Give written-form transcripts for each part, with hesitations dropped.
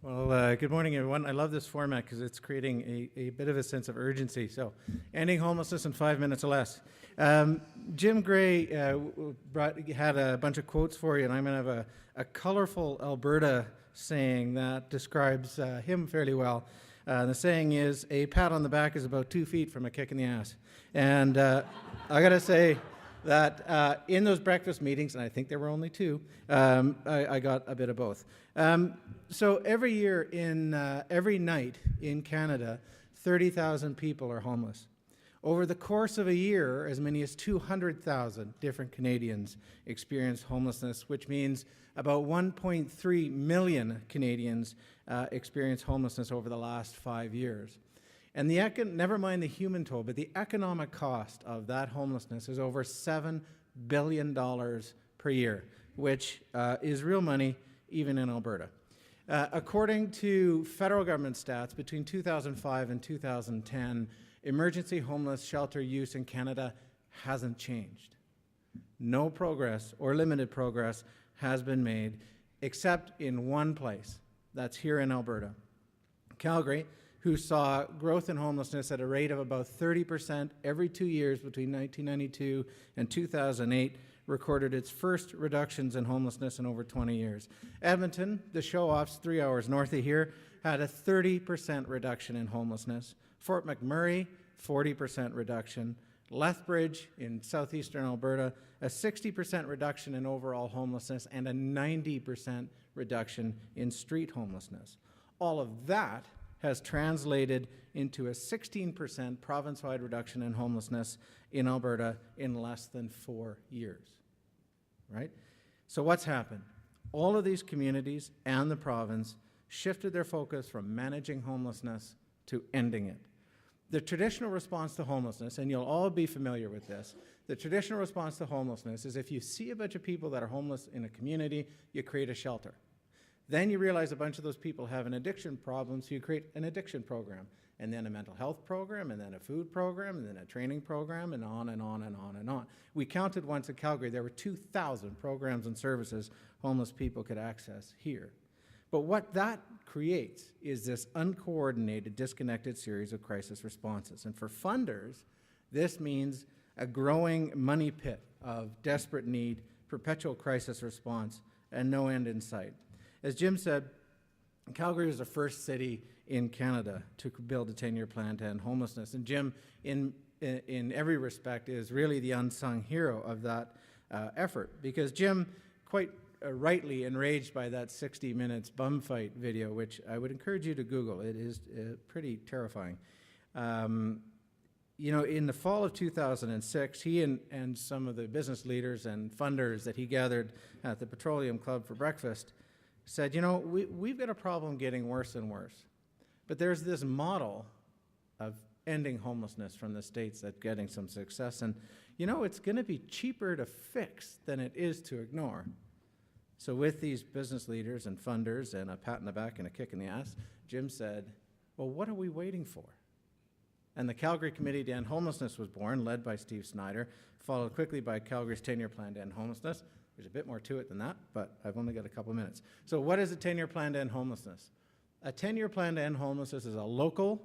Well, good morning, everyone. I love this format because it's creating a bit of a sense of urgency. So, ending homelessness in 5 minutes or less. Jim Gray had a bunch of quotes for you, and I'm going to have a colorful Alberta saying that describes him fairly well. The saying is, a pat on the back is about 2 feet from a kick in the ass. And I got to say that in those breakfast meetings, and I think there were only two, I got a bit of both. So every year, every night in Canada, 30,000 people are homeless. Over the course of a year, as many as 200,000 different Canadians experience homelessness, which means about 1.3 million Canadians experience homelessness over the last 5 years. And never mind the human toll, but the economic cost of that homelessness is over $7 billion per year, which is real money even in Alberta. According to federal government stats, between 2005 and 2010, emergency homeless shelter use in Canada hasn't changed. No progress or limited progress has been made except in one place. That's here in Alberta. Calgary, who saw growth in homelessness at a rate of about 30% every 2 years between 1992 and 2008, recorded its first reductions in homelessness in over 20 years. Edmonton, the show-offs 3 hours north of here, had a 30% reduction in homelessness. Fort McMurray, 40% reduction. Lethbridge in southeastern Alberta, a 60% reduction in overall homelessness and a 90% reduction in street homelessness. All of that has translated into a 16% province-wide reduction in homelessness in Alberta in less than 4 years, right? So what's happened? All of these communities and the province shifted their focus from managing homelessness to ending it. The traditional response to homelessness, and you'll all be familiar with this, the traditional response to homelessness is if you see a bunch of people that are homeless in a community, you create a shelter. Then you realize a bunch of those people have an addiction problem, so you create an addiction program, and then a mental health program, and then a food program, and then a training program, and on and on and on and on. We counted once in Calgary, there were 2,000 programs and services homeless people could access here. But what that creates is this uncoordinated, disconnected series of crisis responses. And for funders, this means a growing money pit of desperate need, perpetual crisis response, and no end in sight. As Jim said, Calgary was the first city in Canada to build a 10-year plan to end homelessness. And Jim, in every respect, is really the unsung hero of that effort. Because Jim, quite rightly enraged by that 60 Minutes bum fight video, which I would encourage you to Google. It is pretty terrifying. You know, in the fall of 2006, he and some of the business leaders and funders that he gathered at the Petroleum Club for breakfast said, you know, we've got a problem getting worse and worse. But there's this model of ending homelessness from the States that's getting some success. And, you know, it's going to be cheaper to fix than it is to ignore. So with these business leaders and funders and a pat in the back and a kick in the ass, Jim said, well, what are we waiting for? And the Calgary Committee to End Homelessness was born, led by Steve Snyder, followed quickly by Calgary's 10-year plan to end homelessness. There's a bit more to it than that, but I've only got a couple minutes. So what is a 10-year plan to end homelessness? A 10-year plan to end homelessness is a local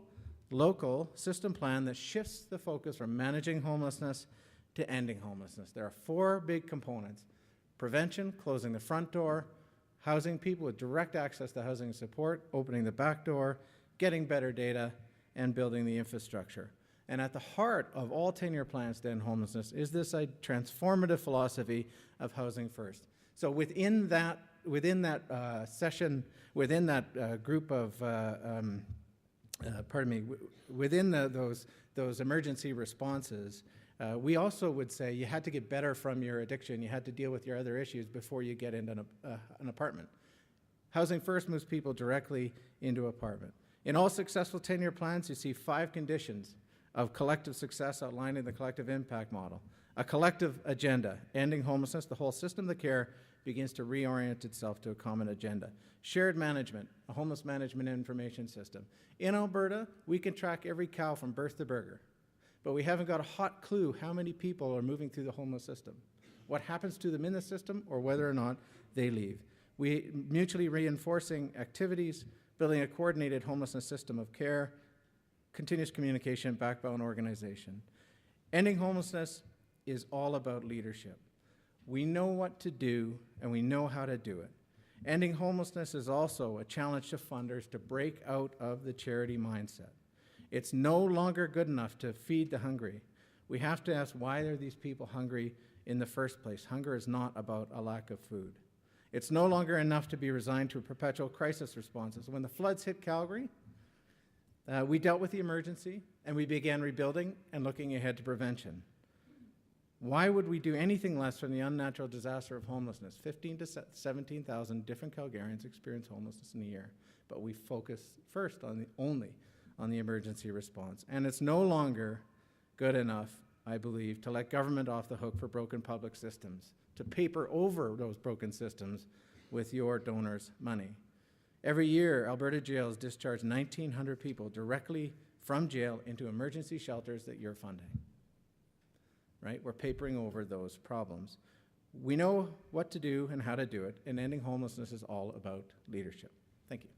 system plan that shifts the focus from managing homelessness to ending homelessness. There are 4 big components: prevention, closing the front door; housing people with direct access to housing and support; opening the back door; getting better data; and building the infrastructure. And at the heart of all 10-year plans to end homelessness is this transformative philosophy of housing first. So within that session, within that group of, within those emergency responses, we also would say you had to get better from your addiction. You had to deal with your other issues before you get into an apartment. Housing first moves people directly into apartment. In all successful 10-year plans, you see 5 conditions of collective success outlined in the collective impact model. A collective agenda, ending homelessness, the whole system of care begins to reorient itself to a common agenda. Shared management, a homeless management information system. In Alberta, we can track every cow from birth to burger, but we haven't got a hot clue how many people are moving through the homeless system, what happens to them in the system, or whether or not they leave. We mutually reinforcing activities, building a coordinated homelessness system of care, continuous communication, backbone organization. Ending homelessness is all about leadership. We know what to do, and we know how to do it. Ending homelessness is also a challenge to funders to break out of the charity mindset. It's no longer good enough to feed the hungry. We have to ask, why are these people hungry in the first place? Hunger is not about a lack of food. It's no longer enough to be resigned to perpetual crisis responses. When the floods hit Calgary, we dealt with the emergency, and we began rebuilding and looking ahead to prevention. Why would we do anything less from the unnatural disaster of homelessness? 15 to 17,000 different Calgarians experience homelessness in a year, but we focus first only on the emergency response. And it's no longer good enough, I believe, to let government off the hook for broken public systems, to paper over those broken systems with your donors' money. Every year, Alberta jails discharge 1,900 people directly from jail into emergency shelters that you're funding. Right? We're papering over those problems. We know what to do and how to do it, and ending homelessness is all about leadership. Thank you.